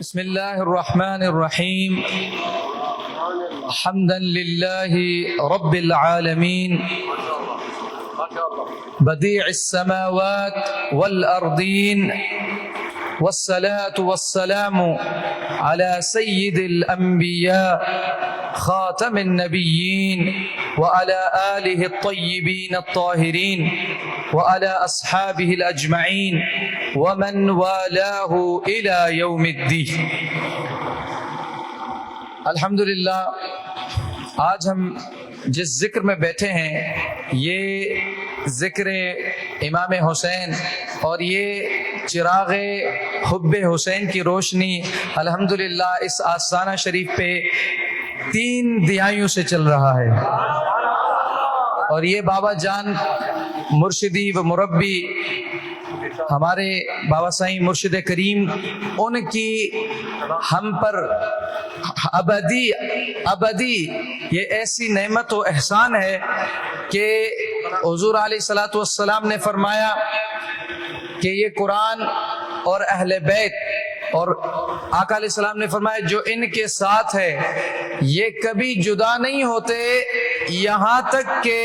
بسم الله الرحمن الرحيم. حمدا لله رب العالمين بديع السماوات والأرضين، والصلاة والسلام على سيد الأنبياء خاتم النبيين وعلى آله الطيبين الطاهرين وعلى أصحابه الأجمعين ومن والاه إلى يوم الدين. الحمدللہ آج ہم جس ذکر میں بیٹھے ہیں یہ ذکر امام حسین اور یہ چراغ حب حسین کی روشنی الحمدللہ اس آستانہ شریف پہ 3 دہائیوں سے چل رہا ہے، اور یہ بابا جان مرشدی و مربی ہمارے بابا سائیں مرشد کریم، ان کی ہم پر ابدی یہ ایسی نعمت و احسان ہے کہ حضور علیہ الصلوۃ والسلام نے فرمایا کہ یہ قرآن اور اہل بیت، اور آقا علیہ السلام نے فرمایا جو ان کے ساتھ ہے یہ کبھی جدا نہیں ہوتے یہاں تک کہ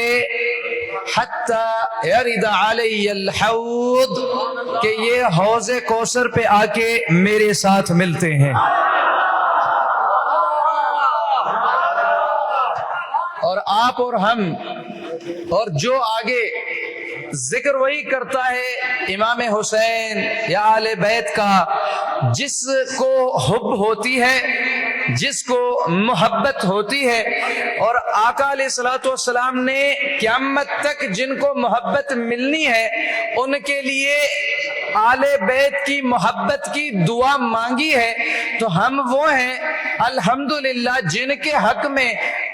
حتی یرد علی الحوض، کہ یہ حوض کوثر پہ آ کے میرے ساتھ ملتے ہیں. اور آپ اور ہم اور جو آگے ذکر وہی کرتا ہے امام حسین یا اہل بیت کا، جس کو حب ہوتی ہے، جس کو محبت ہوتی ہے. اور آقا علیہ الصلوۃ والسلام نے قیامت تک جن کو محبت ملنی ہے ان کے لیے آل بیت کی محبت کی دعا مانگی ہے. تو ہم وہ ہیں الحمدللہ جن کے حق میں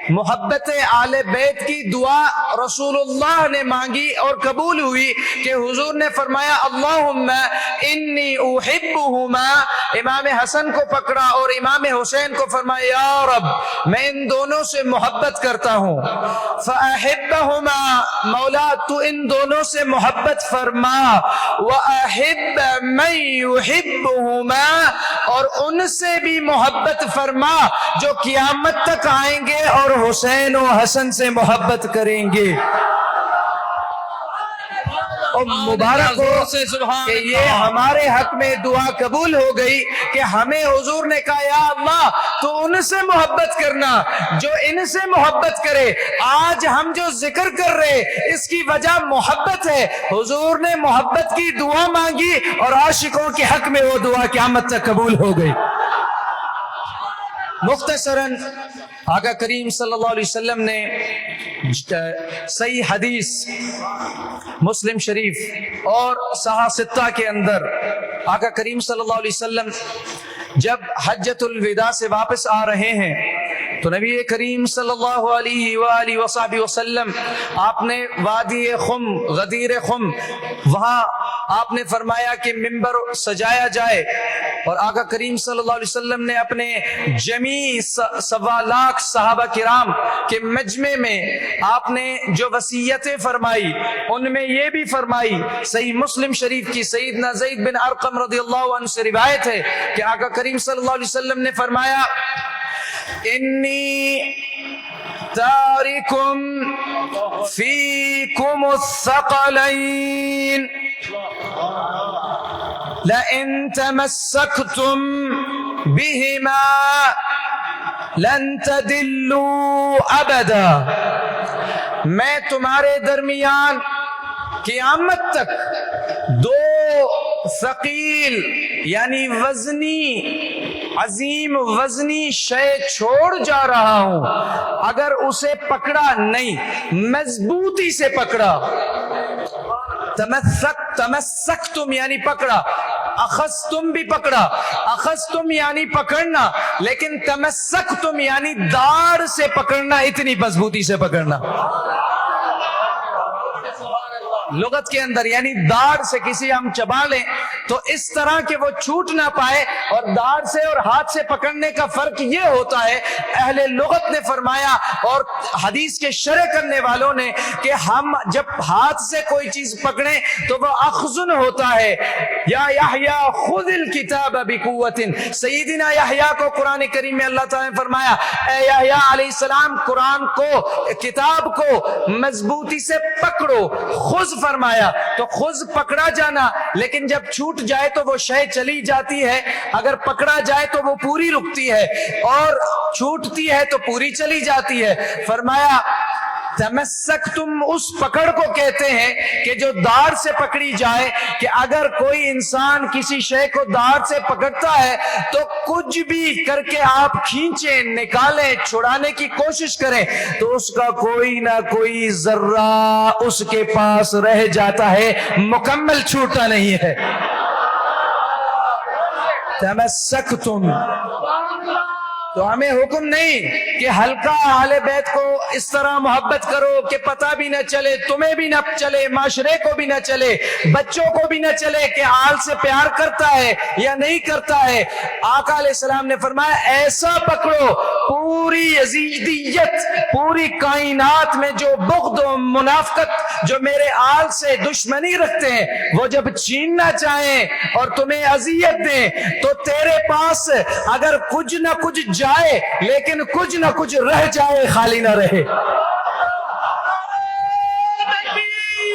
محبت آل بیت کی دعا رسول اللہ نے مانگی اور قبول ہوئی کہ حضور نے فرمایا اللہم انی احبہما، امام حسن کو پکڑا اور امام حسین کو فرمایا یا رب میں ان دونوں سے محبت کرتا ہوں، فاحبہما، مولا تو ان دونوں سے محبت فرما، واحب من یحبہما، اور ان سے بھی محبت فرما جو قیامت تک آئیں گے اور حسین و حسن سے محبت کریں گے. اور مبارک ہو کہ یہ ہمارے حق میں دعا قبول ہو گئی کہ ہمیں حضور نے کہا یا اللہ تو ان سے محبت کرنا جو ان سے محبت کرے. آج ہم جو ذکر کر رہے اس کی وجہ محبت ہے. حضور نے محبت کی دعا مانگی اور عاشقوں کے حق میں وہ دعا قیامت تک قبول ہو گئی. مختصراً آقا کریم صلی اللہ علیہ وسلم نے صحیح حدیث مسلم شریف اور صحاح ستہ کے اندر آقا کریم صلی اللہ علیہ وسلم جب حجۃ الوداع سے واپس آ رہے ہیں تو نبی کریم صلی اللہ علیہ وآلہ وصحبہ وسلم آپ نے وادی خم، غدیر خم، وہاں آپ نے فرمایا کہ ممبر سجایا جائے، اور آقا کریم صلی اللہ علیہ وسلم نے اپنے جمیع 1.25 لاکھ صحابہ کرام کے مجمع میں آپ نے جو وصیتیں فرمائی ان میں یہ بھی فرمائی. صحیح مسلم شریف کی سیدنا زید بن ارقم رضی اللہ عنہ سے روایت ہے کہ آقا کریم صلی اللہ علیہ وسلم نے فرمایا انی تارکم فیکم الثقلین لئن تمسکتم بہما لن تدلوا ابدا، میں تمہارے درمیان قیامت تک 2 ثقیل یعنی وزنی، عظیم وزنی شے چھوڑ جا رہا ہوں، اگر اسے پکڑا نہیں، مضبوطی سے پکڑا. تمسکتم یعنی پکڑا، اخذتم بھی پکڑا، اخذتم یعنی پکڑنا، لیکن تمسکتم یعنی داڑھ سے پکڑنا، اتنی مضبوطی سے پکڑنا. لغت کے اندر یعنی داڑھ سے کسی ہم چبا لیں تو اس طرح کہ وہ چھوٹ نہ پائے. اور داڑھ سے اور ہاتھ سے پکڑنے کا فرق یہ ہوتا ہے، اہل لغت نے فرمایا اور حدیث کے شرح کرنے والوں نے، کہ ہم جب ہاتھ سے کوئی چیز پکڑیں تو وہ اخذن ہوتا ہے. یا یحییٰ خذ الکتاب بقوت، سیدنا یحییٰ کو قرآن کریم میں اللہ تعالیٰ نے فرمایا اے یحییٰ علیہ السلام قرآن کو، کتاب کو مضبوطی سے پکڑو. خذ فرمایا تو خذ پکڑا جانا، لیکن جب چھوٹ جائے تو وہ شے چلی جاتی ہے، اگر پکڑا جائے تو وہ پوری رکتی ہے، اور چھوٹتی ہے تو پوری چلی جاتی ہے. فرمایا تمسک، تم اس پکڑ کو کہتے ہیں کہ جو داڑھ سے پکڑی جائے، کہ اگر کوئی انسان کسی شے کو داڑھ سے پکڑتا ہے تو کچھ بھی کر کے آپ کھینچیں، نکالیں، چھڑانے کی کوشش کریں تو اس کا کوئی نہ کوئی ذرہ اس کے پاس رہ جاتا ہے، مکمل چھوٹا نہیں ہے. تمسک تم، تو ہمیں حکم نہیں کہ ہلکا اہل بیت کو اس طرح محبت کرو کہ پتہ بھی نہ چلے، تمہیں بھی نہ چلے، معاشرے کو بھی نہ چلے، بچوں کو بھی نہ چلے کہ آل سے پیار کرتا ہے یا نہیں کرتا ہے. آقا علیہ السلام نے فرمایا ایسا پکڑو پوری یزیدیت، پوری کائنات میں جو بغض و منافقت، جو میرے آل سے دشمنی رکھتے ہیں، وہ جب چھیننا چاہیں اور تمہیں اذیت دیں تو تیرے پاس اگر کچھ نہ کچھ جائے لیکن کچھ نہ کچھ رہ جائے، خالی نہ رہے.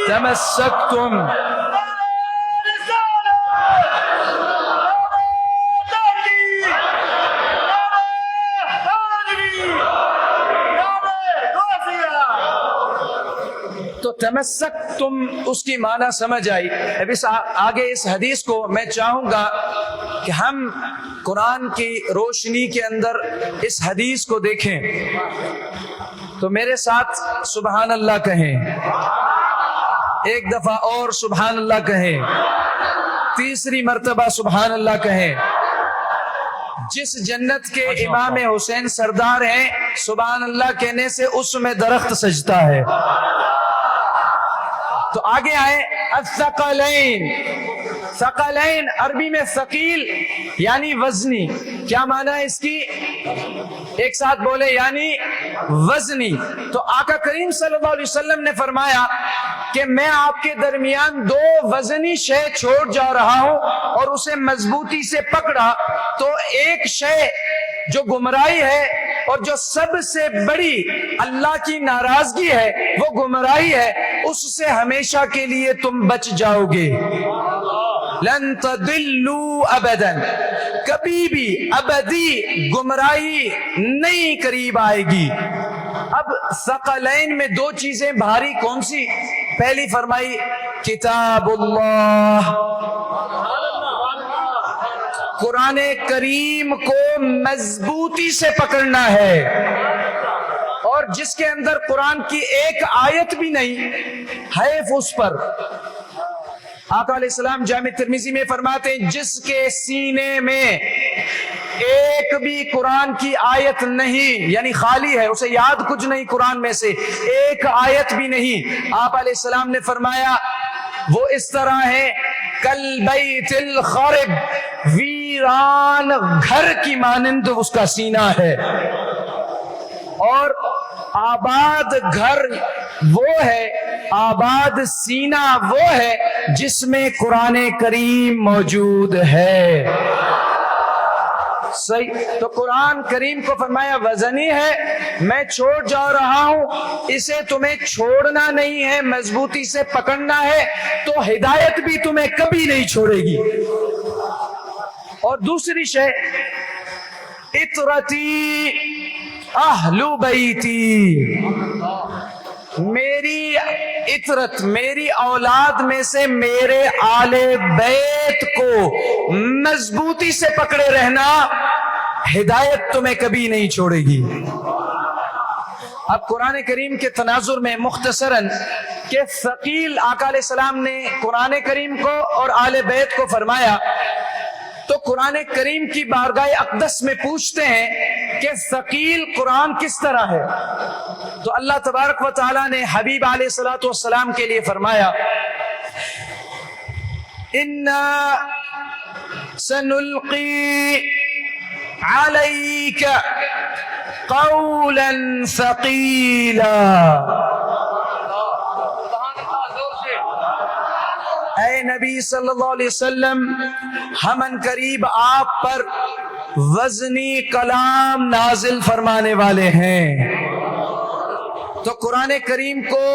تمسکتم، تو تمسک تم اس کی معنی سمجھ آئی. اب اس آگے اس حدیث کو میں چاہوں گا کہ ہم قرآن کی روشنی کے اندر اس حدیث کو دیکھیں. تو میرے ساتھ سبحان اللہ کہیں، ایک دفعہ اور سبحان اللہ کہیں، تیسری مرتبہ سبحان اللہ کہیں. جس جنت کے امام حسین سردار ہیں، سبحان اللہ کہنے سے اس میں درخت سجتا ہے. تو آگے آئے الثقلین. ثقلین عربی میں ثقیل یعنی وزنی. کیا معنی ہے اس کی؟ ایک ساتھ بولے، یعنی وزنی. تو آقا کریم صلی اللہ علیہ وسلم نے فرمایا کہ میں آپ کے درمیان دو وزنی شے چھوڑ جا رہا ہوں، اور اسے مضبوطی سے پکڑا تو ایک شے جو گمراہی ہے اور جو سب سے بڑی اللہ کی ناراضگی ہے وہ گمراہی ہے، اس سے ہمیشہ کے لیے تم بچ جاؤ گے. لن تضلوا ابدا، کبھی بھی ابدی گمراہی نہیں قریب آئے گی. اب ثقلین میں دو چیزیں بھاری کون سی؟ پہلی فرمائی کتاب اللہ، قرآن کریم کو مضبوطی سے پکڑنا ہے، اور جس کے اندر قرآن کی ایک آیت بھی نہیں، حیف اس پر. آقا علیہ السلام جامع ترمذی میں فرماتے ہیں جس کے سینے میں ایک بھی قرآن کی آیت نہیں، یعنی خالی ہے، اسے یاد کچھ نہیں، قرآن میں سے ایک آیت بھی نہیں، آپ علیہ السلام نے فرمایا وہ اس طرح ہے کالبیت الخرب، ویران گھر کی مانند اس کا سینہ ہے. اور آباد گھر وہ ہے، آباد سینہ وہ ہے جس میں قرآن کریم موجود ہے. صحیح. تو قرآن کریم کو فرمایا وزنی ہے، میں چھوڑ جا رہا ہوں، اسے تمہیں چھوڑنا نہیں ہے، مضبوطی سے پکڑنا ہے، تو ہدایت بھی تمہیں کبھی نہیں چھوڑے گی. اور دوسری شے اطرتی اہل بیتی، میری اطرت، میری اولاد میں سے میرے آل بیت کو مضبوطی سے پکڑے رہنا، ہدایت تمہیں کبھی نہیں چھوڑے گی. اب قرآن کریم کے تناظر میں مختصراً کہ ثقیل آقا علیہ السلام نے قرآن کریم کو اور آل بیت کو فرمایا، تو قرآن کریم کی بارگاہ اقدس میں پوچھتے ہیں کہ ثقیل قرآن کس طرح ہے؟ تو اللہ تبارک و تعالیٰ نے حبیب علیہ السلام کے لیے فرمایا اِنَّا سنلقی علیک قولا ثقیلا. اے نبی صلی اللہ علیہ وسلم، ہم ان قریب آپ پر وزنی کلام نازل فرمانے والے ہیں. تو قرآن کریم کو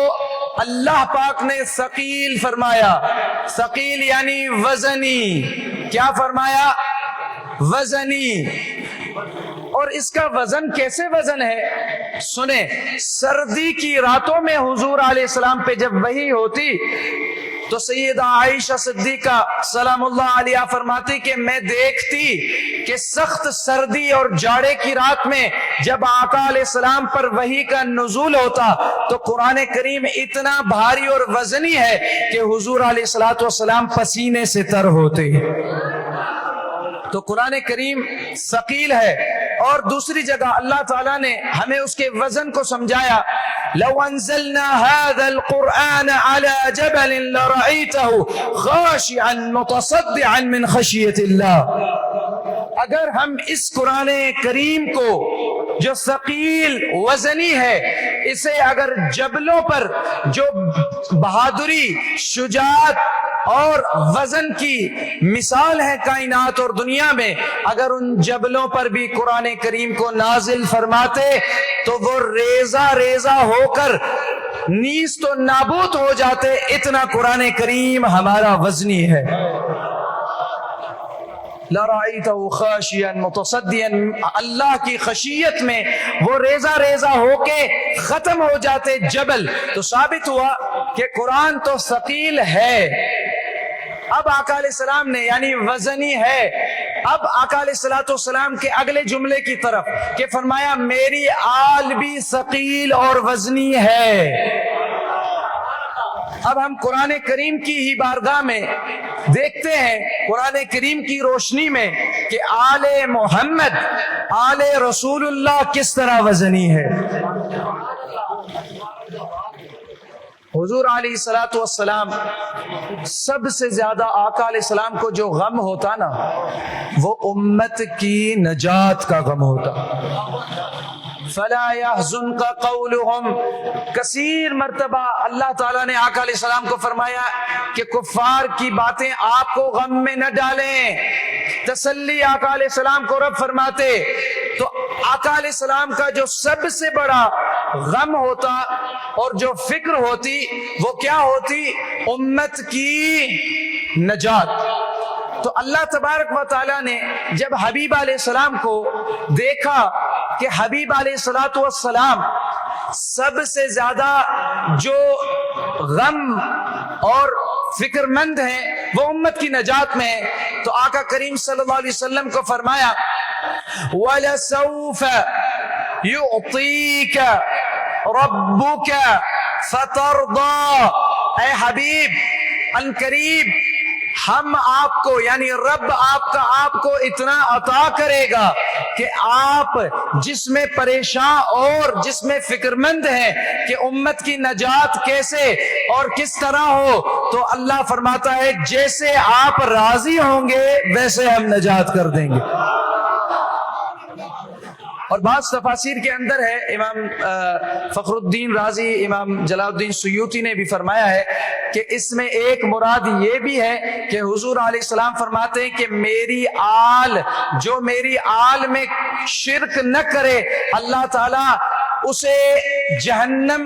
اللہ پاک نے ثقیل فرمایا. ثقیل یعنی وزنی. کیا فرمایا؟ وزنی. اور اس کا وزن کیسے وزن ہے؟ سنیں، سردی کی راتوں میں حضور علیہ السلام پہ جب وحی ہوتی تو سیدہ عائشہ صدیقہ سلام اللہ علیہا فرماتی کہ میں دیکھتی کہ سخت سردی اور جاڑے کی رات میں جب آقا علیہ السلام پر وحی کا نزول ہوتا تو قرآن کریم اتنا بھاری اور وزنی ہے کہ حضور علیہ السلام پسینے سے تر ہوتے. تو قرآن کریم ثقیل ہے. اور دوسری جگہ اللہ تعالیٰ نے ہمیں اس کے وزن کو سمجھایا. لو انزلنا هذا القرآن على جبل لرأيته خاشعا متصدعا من خشية الله. اگر ہم اس قرآن کریم کو جو ثقیل وزنی ہے اسے اگر جبلوں پر جو بہادری، شجاعت اور وزن کی مثال ہے کائنات اور دنیا میں، اگر ان جبلوں پر بھی قرآن کریم کو نازل فرماتے تو وہ ریزہ ریزہ ہو کر نیست و نابود ہو جاتے. اتنا قرآن کریم ہمارا وزنی ہے. لَرَأَيْتَهُ خَاشِعًا مُتَصَدِّعًا. اللہ کی خشیت میں وہ ریزہ ریزہ ہو کے ختم ہو جاتے جبل. تو ثابت ہوا کہ قرآن تو ثقیل ہے. اب آقا علیہ السلام نے یعنی وزنی ہے. اب آقا علیہ السلام کے اگلے جملے کی طرف کہ فرمایا میری آل بھی ثقیل اور وزنی ہے. اب ہم قرآن کریم کی ہی بارگاہ میں دیکھتے ہیں، قرآن کریم کی روشنی میں کہ آل محمد، آل رسول اللہ کس طرح وزنی ہے. حضور علیہ السلام سب سے زیادہ آقا علیہ السلام کو جو غم ہوتا نا وہ امت کی نجات کا غم ہوتا. فلا يحزنك قولهم. کثیر مرتبہ اللہ تعالیٰ نے آقا علیہ السلام کو فرمایا کہ کفار کی باتیں آپ کو غم میں نہ ڈالیں. تسلی آقا علیہ السلام کو رب فرماتے. تو آقا علیہ السلام کا جو سب سے بڑا غم ہوتا اور جو فکر ہوتی وہ کیا ہوتی؟ امت کی نجات. تو اللہ تبارک و تعالیٰ نے جب حبیب علیہ السلام کو دیکھا کہ حبیب علیہ السلام سب سے زیادہ جو غم اور فکر مند ہیں وہ امت کی نجات میں ہے، تو آقا کریم صلی اللہ علیہ وسلم کو فرمایا وَلَسَوْفَ يُعْطِيكَ رَبُّكَ فَتَرْضَى. اے حبیب ان قریب ہم آپ کو یعنی رب آپ کو اتنا عطا کرے گا کہ آپ جس میں پریشان اور جس میں فکر مند ہیں کہ امت کی نجات کیسے اور کس طرح ہو، تو اللہ فرماتا ہے جیسے آپ راضی ہوں گے ویسے ہم نجات کر دیں گے. اور بعض تفاسیر کے اندر ہے، امام فخر الدین رازی، امام جلال الدین سیوطی نے بھی فرمایا ہے کہ اس میں ایک مراد یہ بھی ہے کہ حضور علیہ السلام فرماتے ہیں کہ میری آل جو میری آل میں شرک نہ کرے اللہ تعالیٰ اسے جہنم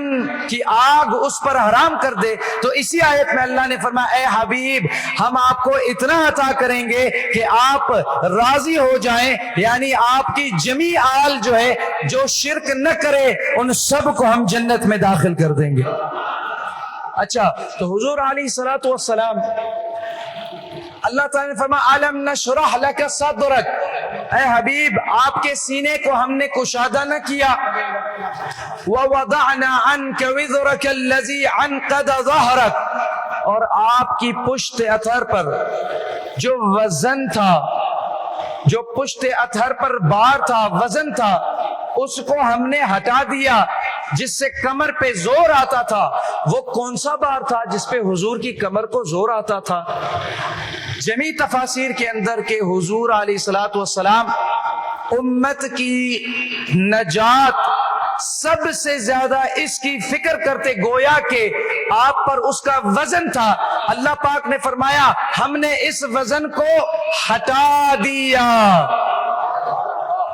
کی آگ اس پر حرام کر دے. تو اسی آیت میں اللہ نے فرمایا اے حبیب ہم آپ کو اتنا عطا کریں گے کہ آپ راضی ہو جائیں، یعنی آپ کی جمیع آل جو ہے جو شرک نہ کرے ان سب کو ہم جنت میں داخل کر دیں گے. اچھا، تو حضور علیہ السلام اللہ تعالیٰ نے فرمایا الم نشرح لک صدرک. اے حبیب آپ کے سینے کو ہم نے کشادہ نہ کیا. ووضعنا عنک وزرک الذی عنقد ظہرک. اور آپ کی پشت اتھر پر جو وزن تھا، جو پشت اتھر پر بار تھا، وزن تھا، اس کو ہم نے ہٹا دیا جس سے کمر پہ زور آتا تھا. وہ کون سا بار تھا جس پہ حضور کی کمر کو زور آتا تھا؟ جمی تفاسیر کے اندر کہ حضور علیہ الصلوۃ والسلام امت کی نجات سب سے زیادہ اس کی فکر کرتے، گویا کہ آپ پر اس کا وزن تھا۔ اللہ پاک نے فرمایا ہم نے اس وزن کو ہٹا دیا۔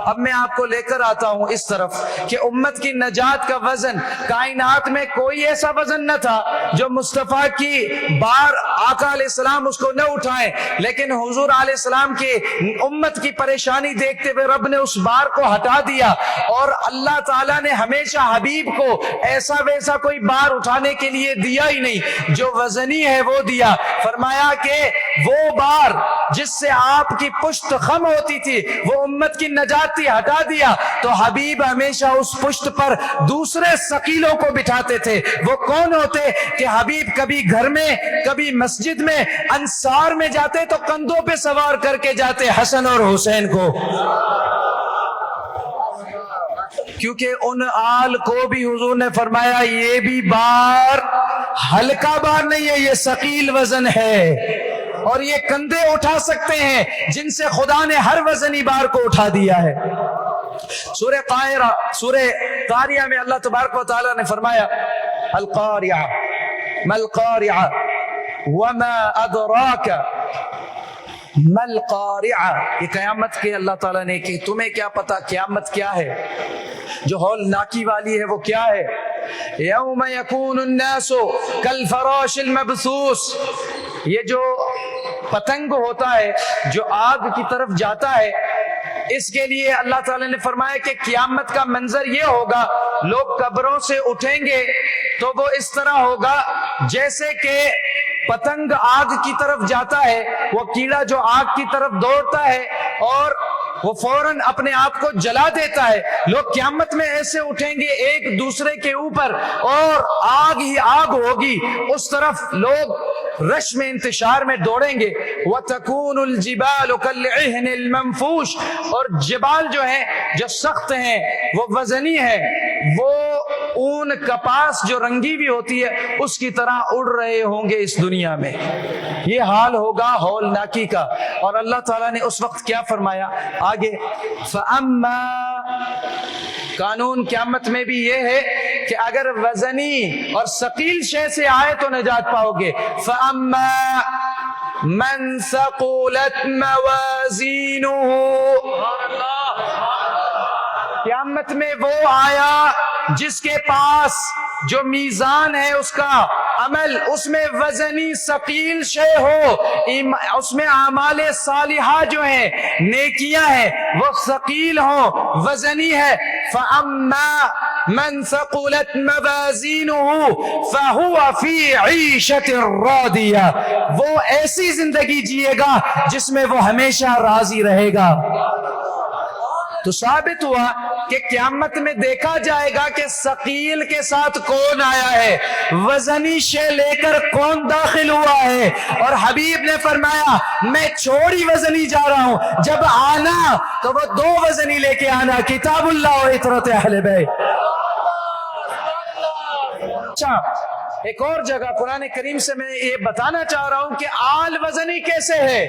اب میں آپ کو لے کر آتا ہوں اس طرف کہ امت کی نجات کا وزن، کائنات میں کوئی ایسا وزن نہ تھا جو مصطفیٰ کی بار آقا علیہ السلام اس کو نہ اٹھائیں، لیکن حضور علیہ السلام کے امت کی پریشانی دیکھتے ہوئے رب نے اس بار کو ہٹا دیا، اور اللہ تعالیٰ نے ہمیشہ حبیب کو ایسا ویسا کوئی بار اٹھانے کے لیے دیا ہی نہیں، جو وزنی ہے وہ دیا۔ فرمایا کہ وہ بار جس سے آپ کی پشت خم ہوتی تھی، وہ امت کی نجات ہٹا دیا، تو حبیب ہمیشہ اس پشت پر دوسرے ثقیلوں کو بٹھاتے تھے۔ وہ کون ہوتے کہ حبیب کبھی گھر میں، کبھی مسجد میں، انصار میں جاتے تو کندھوں پہ سوار کر کے جاتے حسن اور حسین کو، کیونکہ ان آل کو بھی حضور نے فرمایا یہ بھی بار ہلکا بار نہیں ہے، یہ ثقیل وزن ہے، اور یہ کندھے اٹھا سکتے ہیں جن سے خدا نے ہر وزنی بار کو اٹھا دیا ہے۔ سورہ قاریہ میں اللہ تبارک و تعالی نے فرمایا القاریہ ما القاریہ وما ادراک ما القاریہ، یہ قیامت کے اللہ تعالیٰ نے کہ تمہیں کیا پتا قیامت کیا ہے، جو ہولناکی والی ہے وہ کیا ہے۔ یوم یکون الناس کالفراش المبثوث، یہ جو پتنگ ہوتا ہے جو آگ کی طرف جاتا ہے، اس کے لیے اللہ تعالی نے فرمایا کہ قیامت کا منظر یہ ہوگا، لوگ قبروں سے اٹھیں گے تو وہ اس طرح ہوگا جیسے کہ پتنگ آگ کی طرف جاتا ہے، وہ کیڑا جو آگ کی طرف دوڑتا ہے اور وہ فوراً اپنے آپ کو جلا دیتا ہے۔ لوگ قیامت میں ایسے اٹھیں گے ایک دوسرے کے اوپر اور آگ ہی آگ ہوگی، اس طرف لوگ رش میں انتشار میں دوڑیں گے۔ وَتَكُونُ الْجِبَالُ كَالْعِهْنِ الْمَنْفُوشِ، اور جبال جو ہیں جو سخت ہیں، وہ وزنی ہے، وہ اون کپاس جو رنگی بھی ہوتی ہے اس کی طرح اڑ رہے ہوں گے اس دنیا میں۔ یہ حال ہوگا ہولناکی کا۔ اور اللہ تعالیٰ نے اس وقت کیا فرمایا آگے، فَأَمَّا، قانون قیامت میں بھی یہ ہے کہ اگر وزنی اور ثقیل شے سے آئے تو نجات پاؤ گے۔ فَأَمَّا مَنْ ثَقُلَتْ مَوَازِينُهُ، قیامت میں وہ آیا جس کے پاس جو میزان ہے اس کا عمل، اس میں وزنی ثقیل شے ہو، اس میں اعمال صالحہ جو ہیں، نیکیاں ہیں، وہ ثقیل ہوں، وزنی ہے۔ فَأَمَّا مَنْ ثَقُلَتْ مَوَازِينُهُ فَهُوَ فِي عِيشَةٍ رَاضِيَةٍ، وہ ایسی زندگی جیے گا جس میں وہ ہمیشہ راضی رہے گا۔ تو ثابت ہوا کہ قیامت میں دیکھا جائے گا کہ ثقیل کے ساتھ کون آیا ہے، وزنی شے لے کر کون داخل ہوا ہے، اور حبیب نے فرمایا میں چھوڑی وزنی جا رہا ہوں، جب آنا تو وہ دو وزنی لے کے آنا، کتاب اللہ و اطرت اہل بیت۔ اچھا، ایک اور جگہ قرآن کریم سے میں یہ بتانا چاہ رہا ہوں کہ آل وزنی کیسے ہے۔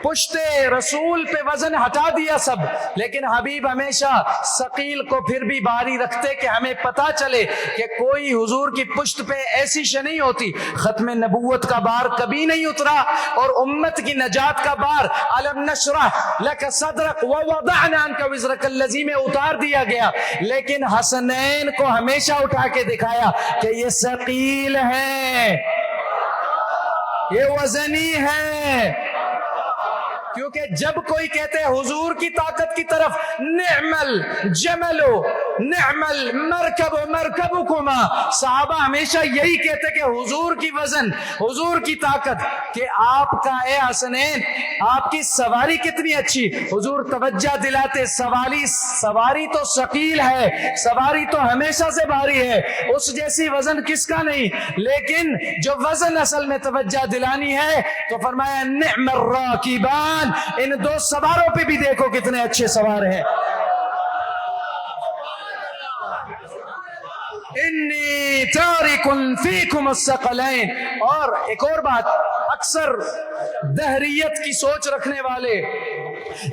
پشت رسول پہ وزن ہٹا دیا سب، لیکن حبیب ہمیشہ ثقیل کو پھر بھی باری رکھتے کہ ہمیں پتا چلے کہ کوئی حضور کی پشت پہ ایسی شے نہیں ہوتی۔ ختم نبوت کا بار کبھی نہیں اترا، اور امت کی نجات کا بار الم نشرح لک صدرک ووضعنا عنک وزرک الذی میں اتار دیا گیا، لیکن حسنین کو ہمیشہ اٹھا کے دکھایا کہ یہ ثقیل ہے، یہ وزنی ہے۔ کیونکہ جب کوئی کہتے ہیں حضور کی طاقت کی طرف، نعم الجمل نعم المرکب مرکبکما، صحابہ ہمیشہ یہی کہتے کہ حضور کی وزن، حضور کی طاقت، کہ آپ کا اے حسنین آپ کی سواری کتنی اچھی۔ حضور توجہ دلاتے سواری تو ثقیل ہے، سواری تو ہمیشہ سے بھاری ہے، اس جیسی وزن کس کا نہیں، لیکن جو وزن اصل میں توجہ دلانی ہے تو فرمایا نعم الراکبان، ان دو سواروں پہ بھی دیکھو کتنے اچھے سوار ہیں۔ انی تارک فیکم الثقلین، اور ایک اور بات، اکثر دہریت کی سوچ رکھنے والے،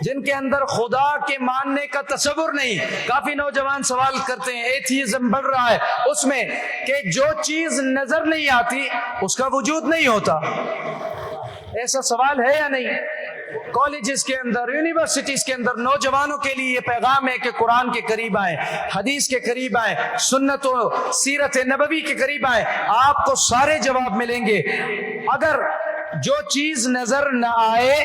جن کے اندر خدا کے ماننے کا تصور نہیں، کافی نوجوان سوال کرتے ہیں، ایتھیزم بڑھ رہا ہے اس میں کہ جو چیز نظر نہیں آتی اس کا وجود نہیں ہوتا۔ ایسا سوال ہے یا نہیں؟ کالجز کے اندر، یونیورسٹیز کے اندر نوجوانوں کے لیے یہ پیغام ہے کہ قرآن کے قریب آئیں، حدیث کے قریب آئیں، سنت و سیرت نبوی کے قریب آئیں، آپ کو سارے جواب ملیں گے۔ اگر جو چیز نظر نہ آئے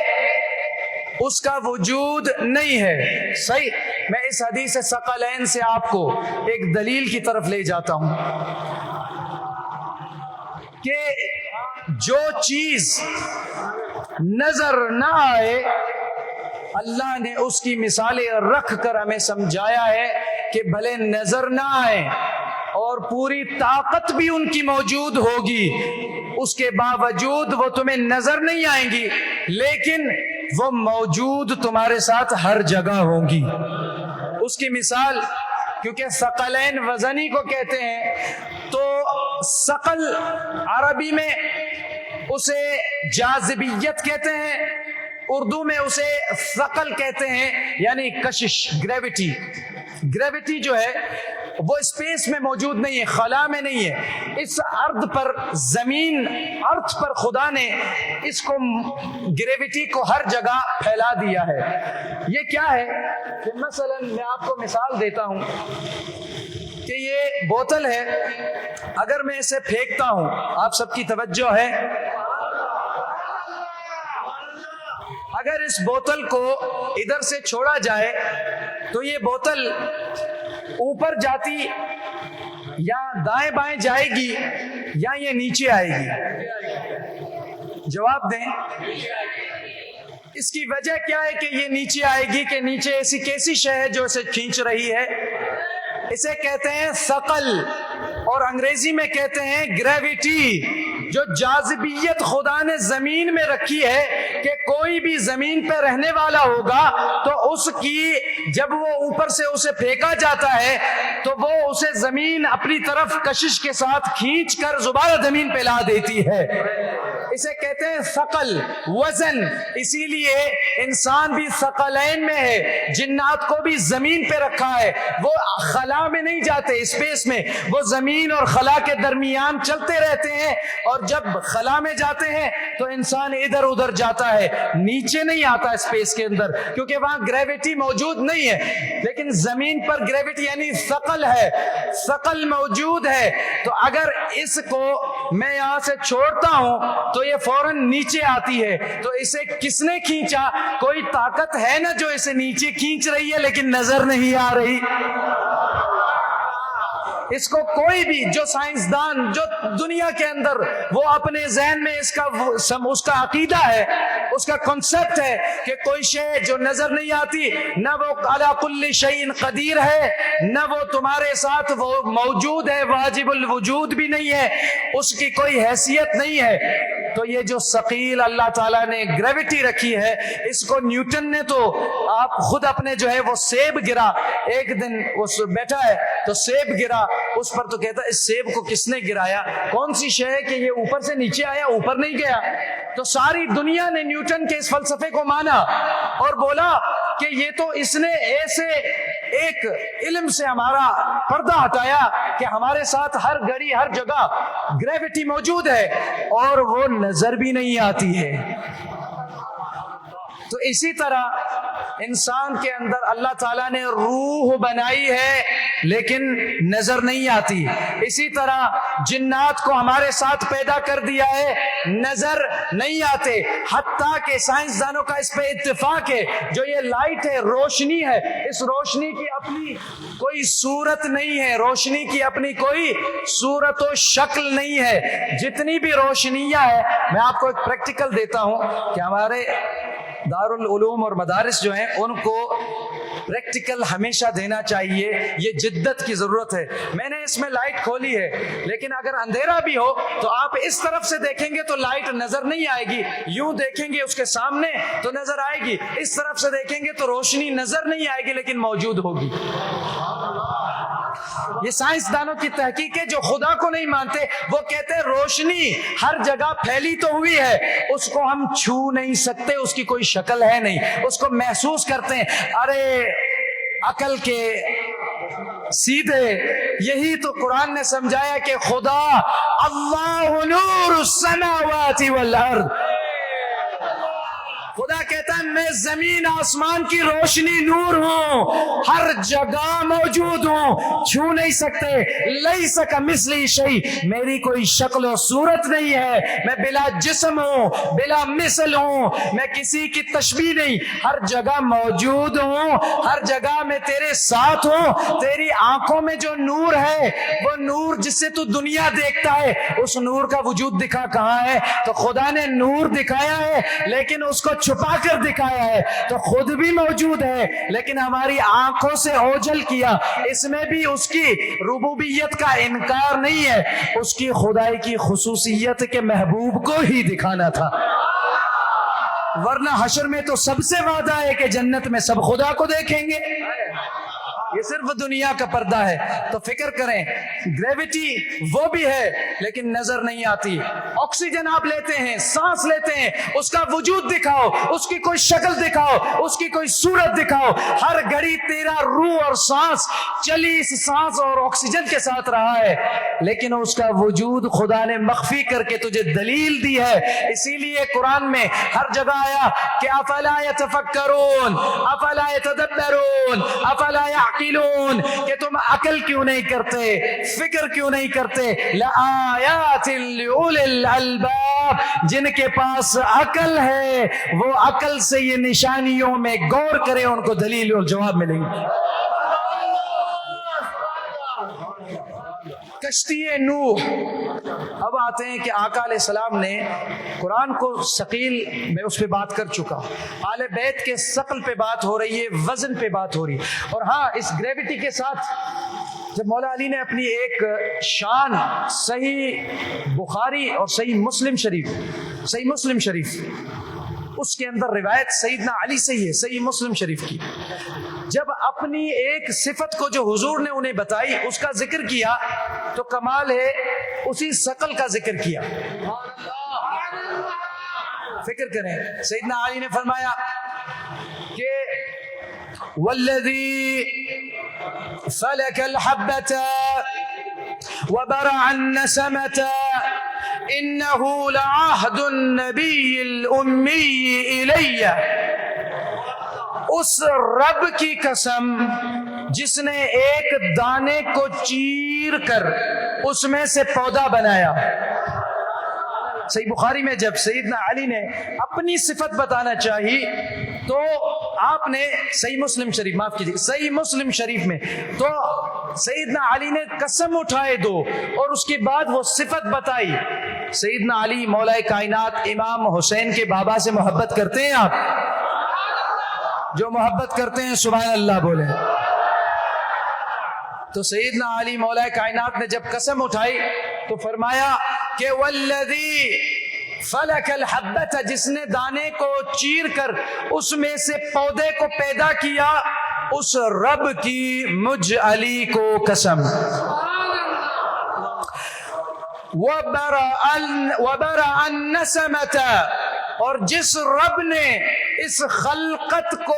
اس کا وجود نہیں ہے۔ صحیح، میں اس حدیث ثقلین سے آپ کو ایک دلیل کی طرف لے جاتا ہوں کہ جو چیز نظر نہ آئے اللہ نے اس کی مثالیں رکھ کر ہمیں سمجھایا ہے کہ بھلے نظر نہ آئے اور پوری طاقت بھی ان کی موجود ہوگی، اس کے باوجود وہ تمہیں نظر نہیں آئیں گی، لیکن وہ موجود تمہارے ساتھ ہر جگہ ہوں گی۔ اس کی مثال، کیونکہ ثقلین وزنی کو کہتے ہیں، تو ثقل عربی میں اسے جاذبیت کہتے ہیں، اردو میں اسے ثقل کہتے ہیں، یعنی کشش، گریوٹی۔ گریوٹی جو ہے وہ اسپیس میں موجود نہیں ہے، خلا میں نہیں ہے، اس ارض پر، زمین ارض پر خدا نے اس کو، گریوٹی کو ہر جگہ پھیلا دیا ہے۔ یہ کیا ہے کہ مثلا میں آپ کو مثال دیتا ہوں کہ یہ بوتل ہے، اگر میں اسے پھینکتا ہوں، آپ سب کی توجہ ہے، اگر اس بوتل کو ادھر سے چھوڑا جائے تو یہ بوتل اوپر جاتی یا دائیں بائیں جائے گی یا یہ نیچے آئے گی؟ جواب دیں۔ اس کی وجہ کیا ہے کہ یہ نیچے آئے گی؟ کہ نیچے ایسی کیسی شے ہے جو اسے کھینچ رہی ہے؟ اسے کہتے ہیں ثقل، اور انگریزی میں کہتے ہیں گریوٹی۔ جو جاذبیت خدا نے زمین میں رکھی ہے کہ کوئی بھی زمین پہ رہنے والا ہوگا تو اس کی، جب وہ اوپر سے اسے پھینکا جاتا ہے تو وہ اسے زمین اپنی طرف کشش کے ساتھ کھینچ کر دوبارہ زمین پہ لا دیتی ہے۔ اسے کہتے ہیں ثقل، وزن۔ اسی لیے انسان بھی ثقلین میں ہے، جنات کو بھی زمین پہ رکھا ہے، وہ خلا میں نہیں جاتے، اسپیس میں، وہ زمین اور خلا کے درمیان چلتے رہتے ہیں، اور جب خلا میں جاتے ہیں تو انسان ادھر ادھر جاتا ہے، نیچے نہیں آتا اسپیس کے اندر، کیونکہ وہاں گریوٹی موجود نہیں ہے۔ لیکن زمین پر گریوٹی یعنی ثقل ہے، ثقل موجود ہے، تو اگر اس کو میں یہاں سے چھوڑتا ہوں تو یہ فوراً نیچے آتی ہے۔ تو اسے کس نے کھینچا؟ کوئی طاقت ہے نا جو اسے نیچے کھینچ رہی ہے لیکن نظر نہیں آ رہی۔ اس کو کوئی بھی، جو سائنسدان، جو دنیا کے اندر وہ اپنے ذہن میں اس کا عقیدہ ہے، اس کا کنسپٹ ہے کہ کوئی شے جو نظر نہیں آتی، نہ وہ علی کل شیء قدیر ہے، نہ وہ تمہارے ساتھ وہ موجود ہے، واجب الوجود بھی نہیں ہے، اس کی کوئی حیثیت نہیں ہے۔ تو یہ جو ثقیل اللہ تعالیٰ نے گریوٹی رکھی ہے، اس کو نیوٹن نے، تو آپ خود اپنے جو ہے وہ سیب گرا، ایک دن اس بیٹھا ہے تو سیب گرا اس پر، تو کہتا ہے اس سیب کو کس نے گرایا؟ کون سی شے ہے کہ یہ اوپر سے نیچے آیا، اوپر نہیں گیا؟ تو ساری دنیا نے نیوٹن کے اس فلسفے کو مانا اور بولا کہ یہ تو اس نے ایسے ایک علم سے ہمارا پردہ ہٹایا کہ ہمارے ساتھ ہر گھڑی ہر جگہ گریوٹی موجود ہے اور وہ نظر بھی نہیں آتی ہے۔ تو اسی طرح انسان کے اندر اللہ تعالیٰ نے روح بنائی ہے لیکن نظر نہیں آتی۔ اسی طرح جنات کو ہمارے ساتھ پیدا کر دیا ہے، نظر نہیں آتے، حتیٰ کہ سائنسدانوں کا اس پہ اتفاق ہے، جو یہ لائٹ ہے، روشنی ہے، اس روشنی کی اپنی کوئی صورت نہیں ہے، روشنی کی اپنی کوئی صورت و شکل نہیں ہے۔ جتنی بھی روشنیاں ہیں، میں آپ کو ایک پریکٹیکل دیتا ہوں کہ ہمارے دارالعلوم اور مدارس جو ہیں ان کو پریکٹیکل ہمیشہ دینا چاہیے، یہ جدت کی ضرورت ہے۔ میں نے اس میں لائٹ کھولی ہے، لیکن اگر اندھیرا بھی ہو تو آپ اس طرف سے دیکھیں گے تو لائٹ نظر نہیں آئے گی، یوں دیکھیں گے اس کے سامنے تو نظر آئے گی، اس طرف سے دیکھیں گے تو روشنی نظر نہیں آئے گی لیکن موجود ہوگی۔ یہ سائنسدانوں کی تحقیق ہے، جو خدا کو نہیں مانتے وہ کہتے ہیں روشنی ہر جگہ پھیلی تو ہوئی ہے، اس کو ہم چھو نہیں سکتے، اس کی کوئی شکل ہے نہیں، اس کو محسوس کرتے ہیں۔ ارے عقل کے سیدھے، یہی تو قرآن نے سمجھایا کہ خدا اللہ نور السماوات والارض، خدا کہتا ہے میں زمین آسمان کی روشنی نور ہوں، ہر جگہ موجود ہوں، چھو نہیں سکتے۔ لیس کمثلہ شیء، میری کوئی شکل و صورت نہیں ہے، میں بلا جسم ہوں، بلا مثل ہوں، میں کسی کی تشبیہ نہیں، ہر جگہ موجود ہوں، ہر جگہ میں تیرے ساتھ ہوں۔ تیری آنکھوں میں جو نور ہے، وہ نور جس سے تو دنیا دیکھتا ہے، اس نور کا وجود دکھا کہاں ہے؟ تو خدا نے نور دکھایا ہے لیکن اس کو چھپا کر دکھایا ہے، تو خود بھی موجود ہے لیکن ہماری آنکھوں سے اوجھل کیا۔ اس میں بھی اس کی ربوبیت کا انکار نہیں ہے، اس کی خدائی کی خصوصیت کے محبوب کو ہی دکھانا تھا، ورنہ حشر میں تو سب سے وعدہ ہے کہ جنت میں سب خدا کو دیکھیں گے، یہ صرف دنیا کا پردہ ہے۔ تو فکر کریں، گریویٹی وہ بھی ہے لیکن نظر نہیں آتی، آکسیجن آپ لیتے ہیں، سانس لیتے ہیں، اس کا وجود دکھاؤ، اس کی کوئی شکل دکھاؤ، اس کی کوئی صورت دکھاؤ۔ ہر گھڑی تیرا روح اور سانس چلی اس سانس اور آکسیجن کے ساتھ رہا ہے، لیکن اس کا وجود خدا نے مخفی کر کے تجھے دلیل دی ہے۔ اسی لیے قرآن میں ہر جگہ آیا کہ افلا یتفکرون، افلا یتدبرون، افلا یعقلون، کہ تم عقل کیوں نہیں کرتے، فکر کیوں نہیں کرتے۔ لآیات لأولی الالباب، جن کے پاس عقل ہے وہ عقل سے یہ نشانیوں میں غور کرے، ان کو دلیل اور جواب ملیں گے۔ کشتی نوح، اب آتے ہیں کہ آقا علیہ السلام نے قرآن کو ثقیل میں اس پہ بات کر چکا، آل بیت کے ثقل پہ بات ہو رہی ہے، وزن پہ بات ہو رہی ہے، اور ہاں اس گریویٹی کے ساتھ جب مولا علی نے اپنی ایک شان صحیح بخاری اور صحیح مسلم شریف اس کے اندر روایت سیدنا علی سے ہی ہے، صحیح مسلم شریف کی، جب اپنی ایک صفت کو جو حضور نے انہیں بتائی اس کا ذکر کیا تو کمال ہے اسی ثقل کا ذکر کیا۔ فکر کریں، سیدنا علی نے فرمایا کہ والذی فلک الحبۃ وبرع النسمۃ انہ لعہد النبی الامی الی، اس رب کی قسم جس نے ایک دانے کو چیر کر اس میں سے پودا بنایا۔ صحیح بخاری میں جب سیدنا علی نے اپنی صفت بتانا چاہی تو آپ نے صحیح مسلم شریف، معاف کیجیے، صحیح مسلم شریف میں تو سیدنا علی نے قسم اٹھائے دو اور اس کے بعد وہ صفت بتائی۔ سیدنا علی مولا کائنات امام حسین کے بابا سے محبت کرتے ہیں آپ؟ جو محبت کرتے ہیں سبحان اللہ بولے۔ تو سیدنا علی مولا کائنات نے جب قسم اٹھائی تو فرمایا کہ والذی فلک الحبۃ، جس نے دانے کو چیر کر اس میں سے پودے کو پیدا کیا، اس رب کی مجھ علی کو قسم۔ وبرع النسمۃ، اور جس رب نے اس خلقت کو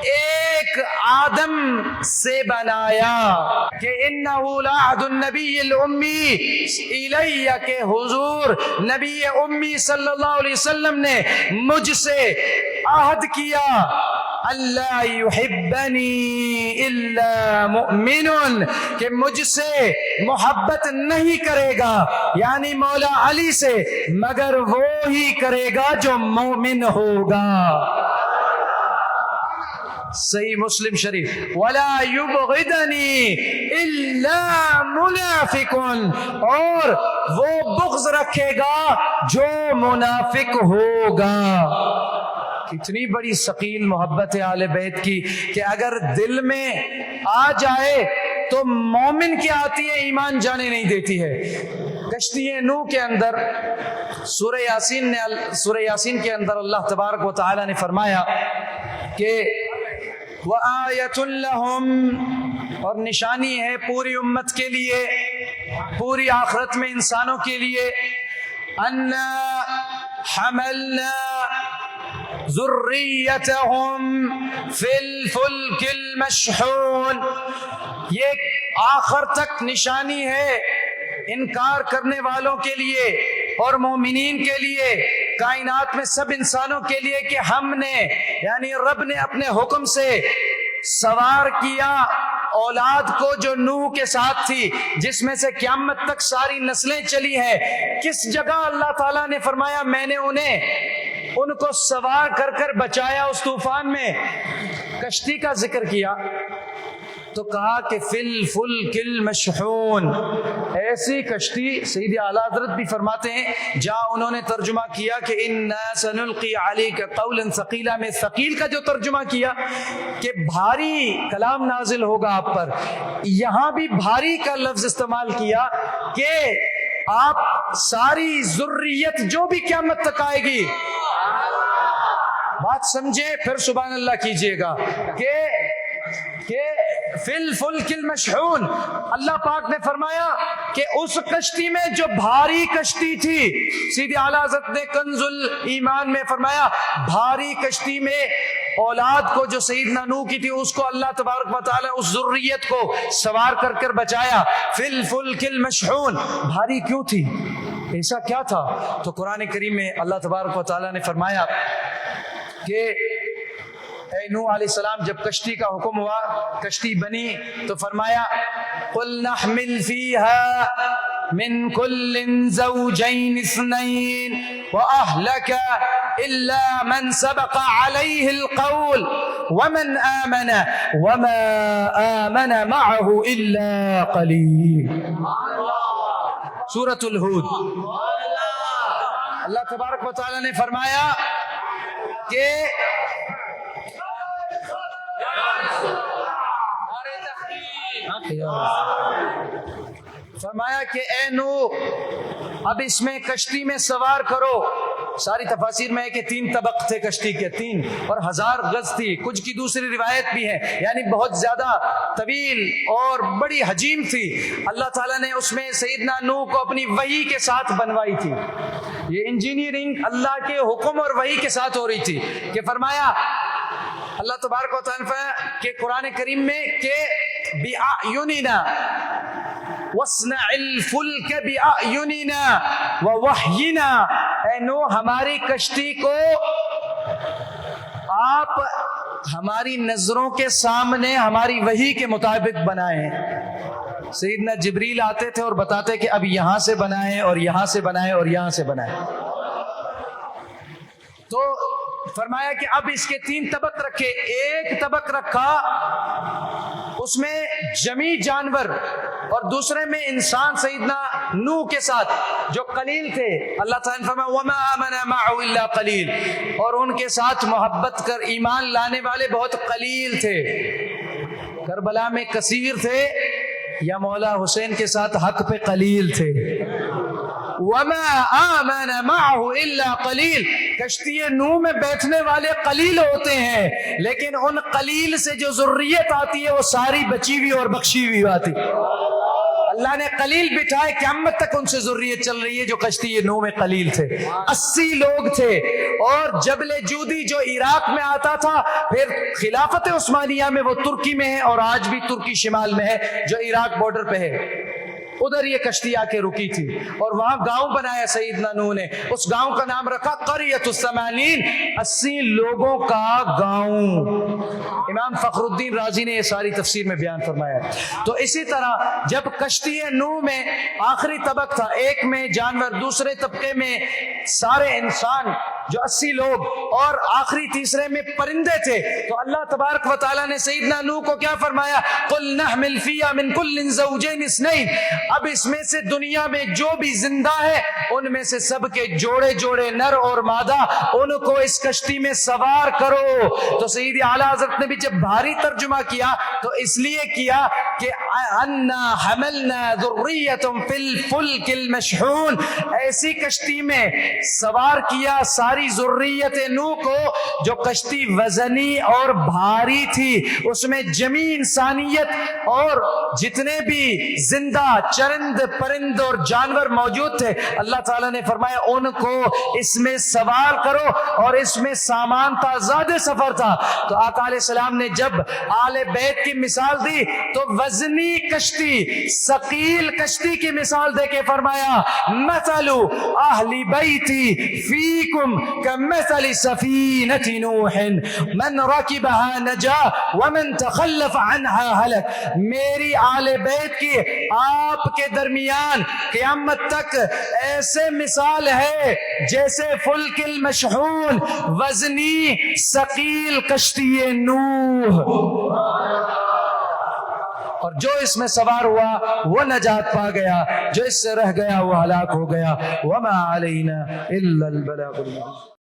ایک آدم سے بنایا کہ انہ لعہد النبی الامی الی، کہ حضور نبی امی صلی اللہ علیہ وسلم نے مجھ سے عہد کیا اللہ یحبنی الا مؤمن، کہ مجھ سے محبت نہیں کرے گا، یعنی مولا علی سے، مگر وہ ہی کرے گا جو مومن ہوگا۔ صحیح مسلم شریف، وَلَا يُبْغِدَنِي إِلَّا مُنَافِقٌ، اور وہ بغض رکھے گا جو منافق ہوگا۔ کتنی بڑی ثقیل محبت ہے آل بیت کی کہ اگر دل میں آ جائے تو مومن کی آتی ہے، ایمان جانے نہیں دیتی ہے۔ کشتی نوح کے اندر سورہ یاسین کے اندر اللہ تبارک و تعالی نے فرمایا کہ وَآیَةٌ لَهُمْ اور نشانی ہے پوری امت کے لیے، پوری آخرت میں انسانوں کے لیے، انا حملنا ذریتهم فی الفلک المشحون، یہ آخر تک نشانی ہے انکار کرنے والوں کے لیے اور مومنین کے لیے، کائنات میں سب انسانوں کے لیے، کہ ہم نے یعنی رب نے اپنے حکم سے سوار کیا اولاد کو جو نوح کے ساتھ تھی، جس میں سے قیامت تک ساری نسلیں چلی ہیں۔ کس جگہ اللہ تعالیٰ نے فرمایا میں نے ان کو سوار کر کر بچایا اس طوفان میں؟ کشتی کا ذکر کیا تو کہا کہ فی الفلک المشحون، ایسی کشتی۔ سیدی اعلیٰ حضرت بھی فرماتے ہیں جہاں انہوں نے ترجمہ کیا کہ انا سنلقی علیک قولا ثقیلا میں ثقیل کا جو ترجمہ کیا کہ بھاری کلام نازل ہوگا آپ پر، یہاں بھی بھاری کا لفظ استعمال کیا کہ آپ ساری ذریت جو بھی قیامت تک آئے گی، بات سمجھیں پھر سبحان اللہ کیجئے گا، کہ فی الفلک المشحون، اللہ پاک نے فرمایا کہ اس کشتی میں جو بھاری کشتی تھی، سیدی اعلیٰ حضرت نے کنز الایمان میں فرمایا بھاری کشتی میں اولاد کو جو سیدنا نوح کی تھی اس کو اللہ تبارک و تعالی اس ذریت کو سوار کر کر بچایا۔ فی الفلک المشحون، بھاری کیوں تھی؟ ایسا کیا تھا؟ تو قرآن کریم میں اللہ تبارک و تعالی نے فرمایا کہ اے نوح علیہ السلام جب کشتی کا حکم ہوا، کشتی بنی تو فرمایا قُلْ نَحْمِلْ فِيهَا مِنْ كُلٍّ زَوْجَيْنِ اثْنَيْنِ وَأَهْلَكَ إِلَّا مَنْ سَبَقَ عَلَيْهِ الْقَوْلُ وَمَنْ آمَنَ وَمَا آمَنَ مَعَهُ إِلَّا قَلِيلٌ۔ سورۃ الہود، اللہ تبارک و تعالی نے فرمایا کہ فرمایا کہ اے نوح اب اس میں کشتی میں سوار کرو۔ ساری تفاسیر میں ہے کہ 3 طبق تھے کشتی کے، 3 اور 1000 گز تھی، کچھ کی دوسری روایت بھی ہے، یعنی بہت زیادہ طویل اور بڑی حجیم تھی۔ اللہ تعالیٰ نے اس میں سیدنا نوح کو اپنی وحی کے ساتھ بنوائی تھی۔ یہ انجینئرنگ اللہ کے حکم اور وحی کے ساتھ ہو رہی تھی کہ فرمایا اللہ تبارک و تعالیٰ کہ قرآن کریم میں کہ بِأَعْيُنِنَا وَاصْنَعِ الْفُلْكَ بِأَعْيُنِنَا وَوَحْيِنَا، اے نوح ہماری کشتی کو آپ ہماری نظروں کے سامنے ہماری وحی کے مطابق بنائیں۔ سیدنا جبریل آتے تھے اور بتاتے کہ اب یہاں سے بنائیں اور یہاں سے بنائیں اور یہاں سے بنائیں۔ تو فرمایا کہ اب اس کے 3 طبق رکھے، ایک طبق رکھا اس میں جمی جانور اور دوسرے میں انسان سیدنا نوح کے ساتھ جو قلیل تھے، اللہ تعالیٰ نے فرمایا وَمَا آمَنَ مَعَهُ إِلَّا قَلِيلٌ، اور ان کے ساتھ محبت کر ایمان لانے والے بہت قلیل تھے۔ کربلا میں کثیر تھے یا مولا حسین کے ساتھ حق پہ قلیل تھے؟ وَمَا آمَنَ مَعَهُ إِلَّا قَلِيلٌ، کشتی نوح میں بیٹھنے والے قلیل ہوتے ہیں، لیکن ان قلیل سے جو ذریت آتی ہے وہ ساری بچی ہوئی اور بخشی ہوئی آتی۔ اللہ نے قلیل بٹھائے، قیامت تک ان سے ذریت چل رہی ہے جو کشتی نوح میں قلیل تھے۔ 80 لوگ تھے، اور جبل جودی جو عراق میں آتا تھا، پھر خلافت عثمانیہ میں وہ ترکی میں ہے اور آج بھی ترکی شمال میں ہے جو عراق بارڈر پہ ہے، ادھر یہ کشتی آ کے رکی تھی اور وہاں گاؤں بنایا سیدنا نوح نے، اس گاؤں کا نام رکھا قریۃ الثمانین، 80 لوگوں کا گاؤں۔ امام فخر الدین رازی نے یہ ساری تفسیر میں بیان فرمایا۔ تو اسی طرح جب کشتی نوح میں آخری طبق تھا، ایک میں جانور، دوسرے طبقے میں سارے انسان جو 80 لوگ، اور آخری تیسرے میں پرندے تھے، تو اللہ تبارک و تعالیٰ نے سیدنا نوح کو کیا فرمایا؟ قُلْ نَحْمِلْ فِيهَا مِنْ كُلٍّ زَوْجَيْنِ اثْنَيْنِ، اب اس میں سے دنیا میں جو بھی زندہ ہے ان میں سے سب کے جوڑے جوڑے نر اور مادہ، ان کو اس کشتی میں سوار کرو۔ تو سیدی اعلیٰ حضرت نے بھی جب بھاری ترجمہ کیا تو اس لیے کیا کہ انا حملنا ذریۃ فی الفلک المشحون، ایسی کشتی میں سوار کیا ساری ذریت نوح کو جو کشتی وزنی اور بھاری تھی، اس میں جمی انسانیت اور جتنے بھی زندہ چرند پرند اور جانور موجود تھے، اللہ تعالیٰ نے فرمایا ان کو اس میں سوار کرو، اور اس میں سامان تھا، زیادہ سفر تھا۔ تو آقا علیہ السلام نے جب آل بیت کی مثال دی تو وزنی کشتی، ثقیل کشتی کی مثال دے کے فرمایا مثل اہل بیتی فیکم کمثل سفینۃ نوح من رکبها نجا ومن تخلف عنها ہلک، میری آل بیت کی آپ کے درمیان قیامت تک ایسے مثال ہے جیسے فلک المشحون، وزنی ثقیل کشتی نوح، اور جو اس میں سوار ہوا وہ نجات پا گیا، جو اس سے رہ گیا وہ ہلاک ہو گیا۔ وما علینا الا البلاغ المبین۔